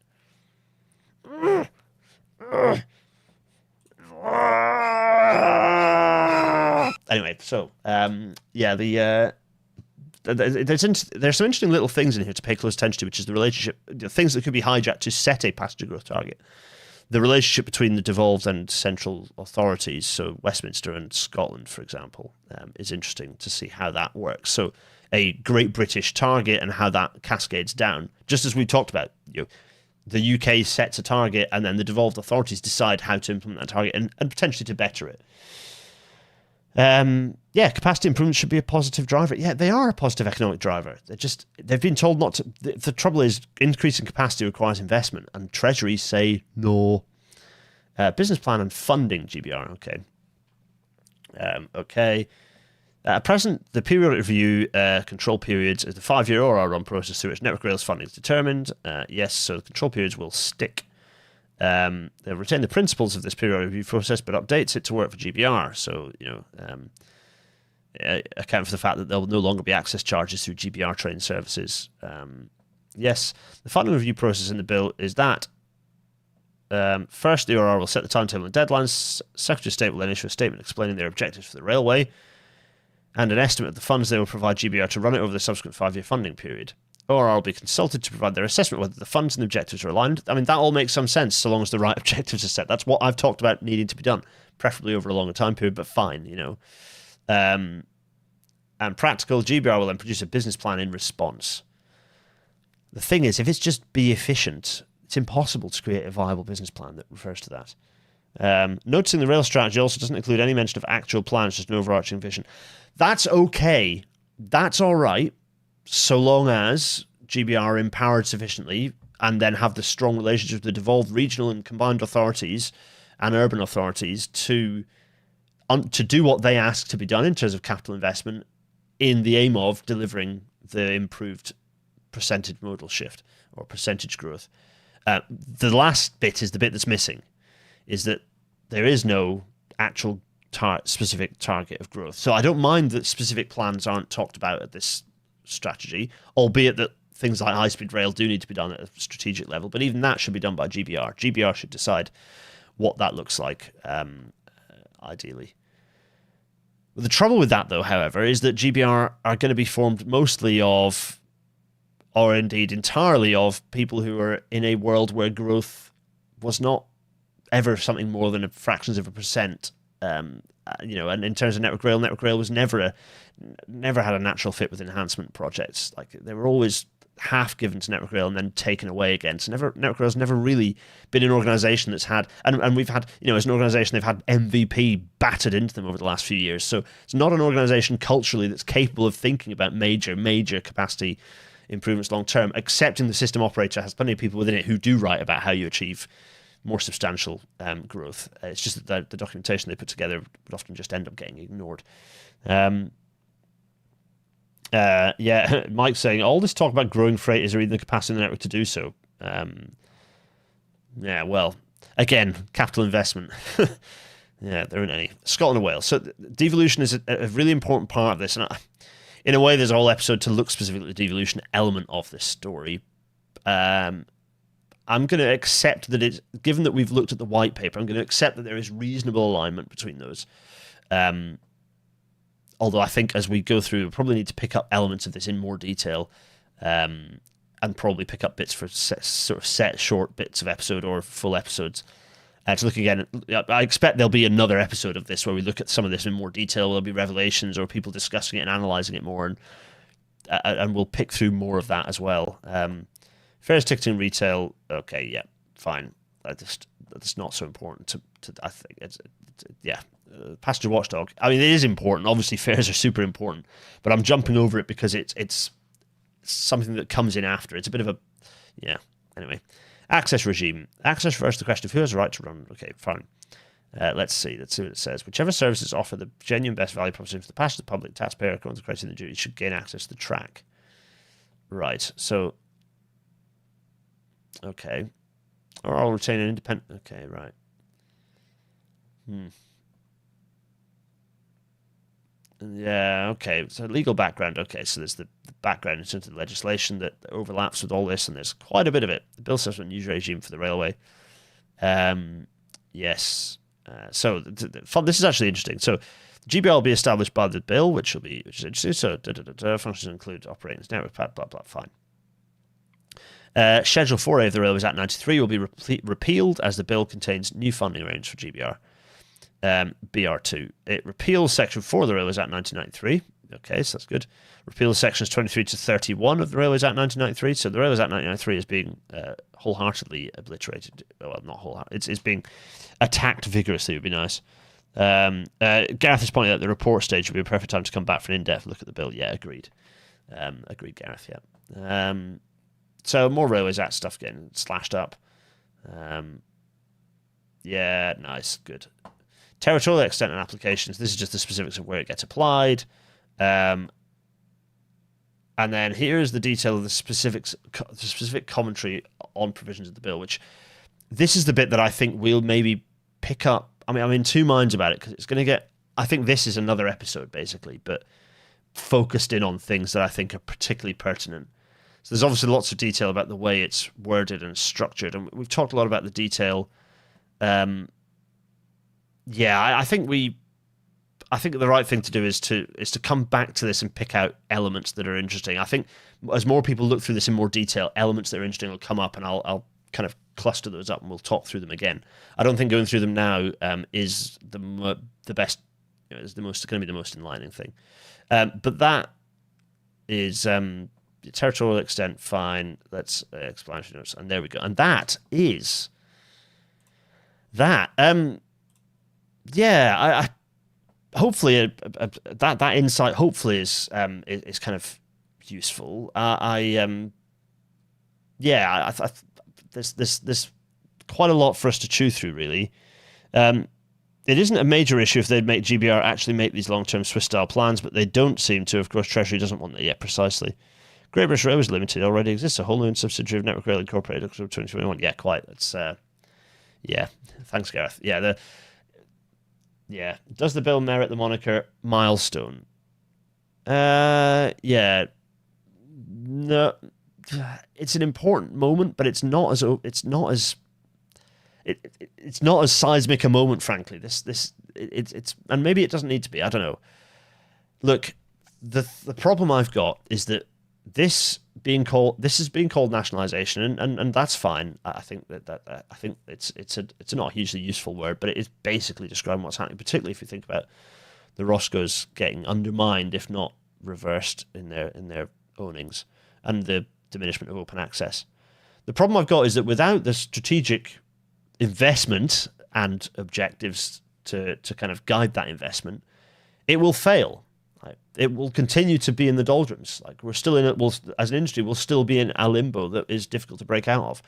Anyway, so there's some interesting little things in here to pay close attention to, which is the relationship, the things that could be hijacked to set a passenger growth target. The relationship between the devolved and central authorities, so Westminster and Scotland, for example, is interesting to see how that works. So a Great British target and how that cascades down, just as we talked about. The UK sets a target, and then the devolved authorities decide how to implement that target and potentially to better it. Capacity improvement should be a positive driver. Yeah, they are a positive economic driver. They've been told not to. The trouble is, increasing capacity requires investment, and treasuries say no. Business plan and funding, GBR. Okay. At present, the periodic review control periods is the 5-year ORR run process through which Network Rail's funding is determined. Yes, so the control periods will stick. They'll retain the principles of this periodic review process, but updates it to work for GBR. So, account for the fact that there will no longer be access charges through GBR train services. Yes, the funding review process in the bill is that first, the ORR will set the timetable and deadlines. Secretary of State will then issue a statement explaining their objectives for the railway and an estimate of the funds they will provide GBR to run it over the subsequent 5-year funding period. ORR will be consulted to provide their assessment whether the funds and objectives are aligned. I mean, that all makes some sense so long as the right objectives are set. That's what I've talked about needing to be done, preferably over a longer time period, but fine, And practical, GBR will then produce a business plan in response. The thing is, if it's just be efficient, it's impossible to create a viable business plan that refers to that. Noticing the rail strategy also doesn't include any mention of actual plans, just an overarching vision. That's okay. That's all right, so long as GBR are empowered sufficiently and then have the strong relationship with the devolved regional and combined authorities and urban authorities to do what they ask to be done in terms of capital investment in the aim of delivering the improved percentage modal shift or percentage growth. The last bit is the bit that's missing, is that there is no actual specific target of growth. So I don't mind that specific plans aren't talked about at this strategy, albeit that things like high-speed rail do need to be done at a strategic level, but even that should be done by GBR. GBR should decide what that looks like, ideally. The trouble with that, though, however, is that GBR are going to be formed mostly of, or indeed entirely of, people who are in a world where growth was not ever something more than fractions of a percent. And in terms of Network Rail was never had a natural fit with enhancement projects. Like, they were always half given to Network Rail and then taken away again. So Network Rail's never really been an organisation that's had, and we've had, as an organisation, they've had MVP battered into them over the last few years. So it's not an organisation culturally that's capable of thinking about major capacity improvements long term, excepting the system operator has plenty of people within it who do write about how you achieve more substantial growth. It's just that the documentation they put together would often just end up getting ignored. Mike's saying, all this talk about growing freight is there even the capacity in the network to do so? Well, again, capital investment. There aren't any. Scotland and Wales. So devolution is a really important part of this. And in a way, there's a whole episode to look specifically at the devolution element of this story. I'm going to accept that it's, given that we've looked at the white paper, I'm going to accept that there is reasonable alignment between those. Although I think as we go through, we'll probably need to pick up elements of this in more detail, and probably pick up bits for set short bits of episode or full episodes. To look again, I expect there'll be another episode of this where we look at some of this in more detail. There'll be revelations or people discussing it and analysing it more, and we'll pick through more of that as well. Fares, ticketing, retail, okay, yeah, fine. That's not so important to I think passenger watchdog. I mean, it is important. Obviously, fares are super important, but I'm jumping over it because it's something that comes in after. It's a bit of a Anyway, access regime. Access refers to the question of who has a right to run. Okay, fine. Let's see what it says. Whichever services offer the genuine best value proposition for the passenger, public, taxpayer, according to the criteria in the duty, should gain access to the track. Right. So. Okay. Or I'll retain an independent... Okay, right. Yeah, okay. So legal background. Okay, so there's the background in terms of the legislation that overlaps with all this, and there's quite a bit of it. The bill sets up a new regime for the railway. Yes. So this is actually interesting. So GBR will be established by the bill, which is interesting. So functions include operating as network, blah blah blah. Fine. Schedule 4A of the Railways Act 93 will be repealed as the bill contains new funding arrangements for GBR. BR2. It repeals Section 4 of the Railways Act 1993. Okay, so that's good. Repeals sections 23 to 31 of the Railways Act 1993. So the Railways Act 1993 is being wholeheartedly obliterated. Well, not wholeheartedly. It's being attacked vigorously. It would be nice. Gareth is pointing out the report stage would be a perfect time to come back for an in-depth look at the bill. Yeah, agreed. Agreed, Gareth, yeah. So more Railways Act stuff getting slashed up. Yeah, nice, good. Territorial extent and applications. This is just the specifics of where it gets applied. And then here's the detail of the specific commentary on provisions of the bill, which this is the bit that I think we'll maybe pick up. I mean, I'm in two minds about it because it's going to get, I think this is another episode basically, but focused in on things that I think are particularly pertinent. So there's obviously lots of detail about the way it's worded and structured. And we've talked a lot about the detail. Yeah, I think the right thing to do is to come back to this and pick out elements that are interesting. I think as more people look through this in more detail, elements that are interesting will come up, and I'll kind of cluster those up and we'll talk through them again. I don't think going through them now is the best, is the most going to be the most enlightening thing. But that is territorial extent. Fine. Let's explanatory notes, and there we go. And that is that. Yeah, I hopefully that insight hopefully is kind of useful. There's quite a lot for us to chew through, really. It isn't a major issue if they'd make GBR actually make these long-term Swiss-style plans, but they don't seem to. Of course, Treasury doesn't want that yet, precisely. Great British Railways Limited already exists, a wholly owned subsidiary of Network Rail Incorporated, October 2021. Yeah, quite. That's yeah. Thanks, Gareth. Yeah, Yeah. Does the bill merit the moniker milestone? Yeah. No. It's an important moment, but it's not as seismic a moment, frankly. It's and maybe it doesn't need to be. I don't know. Look, the problem I've got is that this is being called nationalization, and that's fine. I think that I think it's not a hugely useful word, but it is basically describing what's happening, particularly if you think about the Roscoes getting undermined, if not reversed, in their ownings, and the diminishment of open access. The problem I've got is that without the strategic investment and objectives to kind of guide that investment, it will fail. It will continue to be in the doldrums. Like we're still in it. As an industry, we'll still be in a limbo that is difficult to break out of,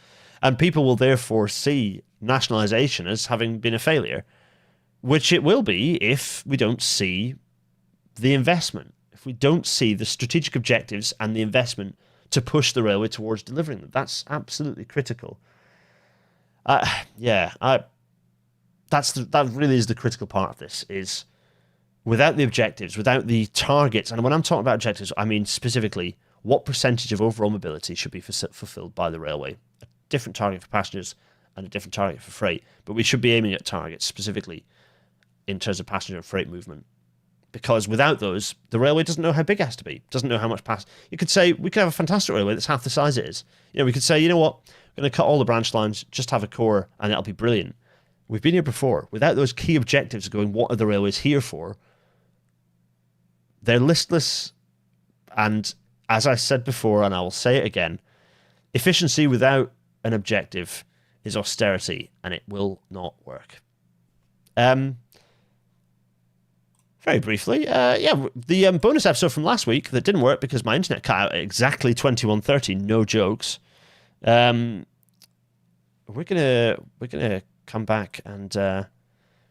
and people will therefore see nationalisation as having been a failure, which it will be if we don't see the investment, if we don't see the strategic objectives and the investment to push the railway towards delivering them. That's absolutely critical. That really is the critical part of this. Is without the objectives, without the targets, and when I'm talking about objectives, I mean specifically what percentage of overall mobility should be fulfilled by the railway. A different target for passengers and a different target for freight, but we should be aiming at targets specifically in terms of passenger and freight movement. Because without those, the railway doesn't know how big it has to be, doesn't know how much You could say, we could have a fantastic railway that's half the size it is. We could say, you know what, we're going to cut all the branch lines, just have a core, and it'll be brilliant. We've been here before. Without those key objectives of going, what are the railways here for? They're listless, and as I said before, and I will say it again, efficiency without an objective is austerity, and it will not work. Very briefly, the bonus episode from last week that didn't work because my internet cut out at exactly 21:30. No jokes. We're gonna come back and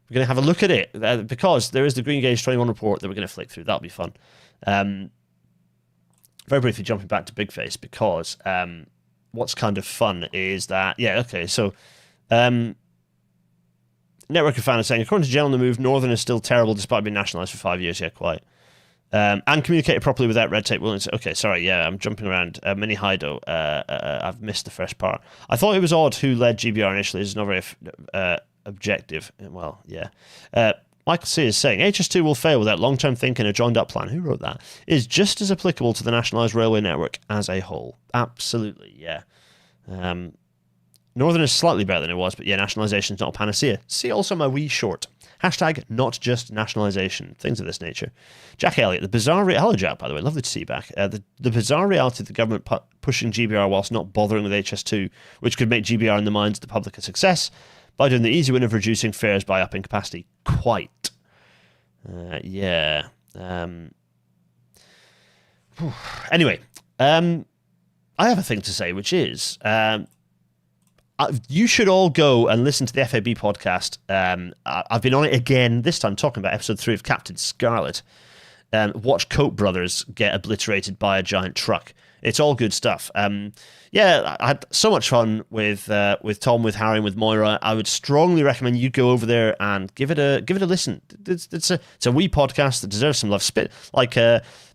we're going to have a look at it because there is the Green Gauge 21 report that we're going to flick through. That'll be fun. Very briefly jumping back to Big Face because what's kind of fun is that, so Network of Fan is saying, according to General on the Move, Northern is still terrible despite being nationalised for 5 years. Yeah, quite. And communicate it properly without red tape. Okay, sorry, yeah, I'm jumping around. Mini Hido, I've missed the first part. I thought it was odd who led GBR initially. It's not very objective. Well, yeah. Michael C is saying, HS2 will fail without long-term thinking. A joined-up plan, who wrote that, is just as applicable to the nationalised railway network as a whole. Absolutely, yeah. Northern is slightly better than it was, but yeah, nationalisation is not a panacea. See also my wee short. Hashtag not just nationalisation. Things of this nature. Jack Elliott, the bizarre hello Jack, by the way, lovely to see you back. The bizarre reality of the government pushing GBR whilst not bothering with HS2, which could make GBR in the minds of the public a success, by doing the easy win of reducing fares by upping capacity. Quite. Yeah. Anyway, I have a thing to say, which is... you should all go and listen to the FAB podcast. I've been on it again, this time talking about episode 3 of Captain Scarlet. Watch Koch brothers get obliterated by a giant truck. It's all good stuff. Yeah, I had so much fun with Tom, with Harry, and with Moira. I would strongly recommend you go over there and give it a listen. It's a wee podcast that deserves some love.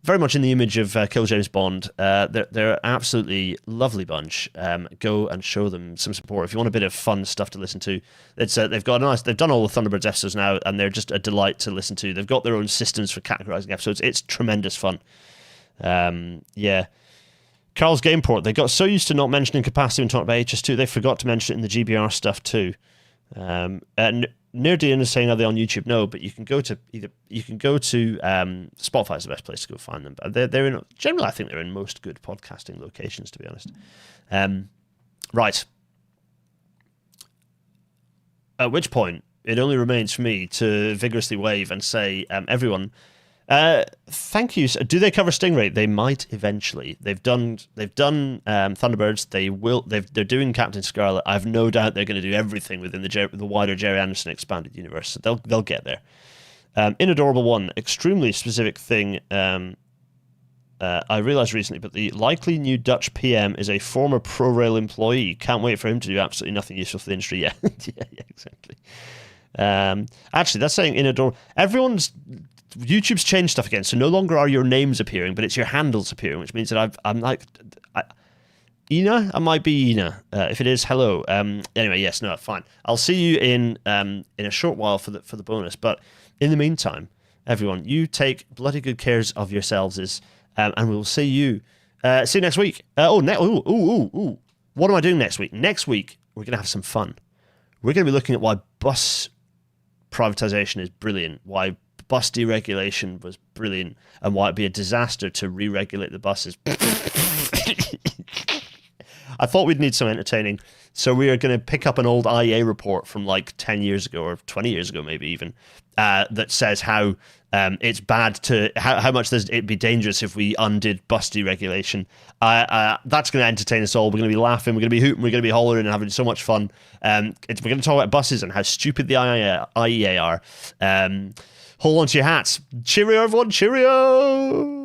Very much in the image of Kill James Bond. They're an absolutely lovely bunch. Go and show them some support if you want a bit of fun stuff to listen to. They've done all the Thunderbirds episodes now, and they're just a delight to listen to. They've got their own systems for categorizing episodes. It's tremendous fun. Yeah. Carl's Gameport, they got so used to not mentioning capacity when talking about HS2, they forgot to mention it in the GBR stuff too. Nerdian is saying, are they on YouTube? No, but you can go to Spotify is the best place to go find them. But they're in generally, I think they're in most good podcasting locations, to be honest. Right. At which point it only remains for me to vigorously wave and say, everyone, thank you. Do they cover Stingray? They might eventually. They've done Thunderbirds. They're doing Captain Scarlet. I've no doubt they're going to do everything within the wider Jerry Anderson expanded universe. So they'll get there. In Adorable One, extremely specific thing. I realised recently, but the likely new Dutch PM is a former ProRail employee. Can't wait for him to do absolutely nothing useful for the industry. Yeah, yeah, exactly. Actually, that's saying in Adorable. YouTube's changed stuff again, so no longer are your names appearing, but it's your handles appearing, which means that I'm like, Ina? I might be Ina. If it is, hello. Anyway, yes, no, fine. I'll see you in a short while for the bonus, but in the meantime, everyone, you take bloody good cares of yourselves, and we'll see you next week. What am I doing next week? Next week, we're going to have some fun. We're going to be looking at why bus privatization is brilliant, why bus deregulation was brilliant, and why it'd be a disaster to re-regulate the buses. I thought we'd need some entertaining, so we are going to pick up an old IEA report from like 10 years ago or 20 years ago maybe even, that says how it's bad to, how much it'd be dangerous if we undid bus deregulation. That's going to entertain us all. We're going to be laughing, we're going to be hooting, we're going to be hollering and having so much fun. We're going to talk about buses and how stupid the IEA are. Hold on to your hats. Cheerio, everyone. Cheerio.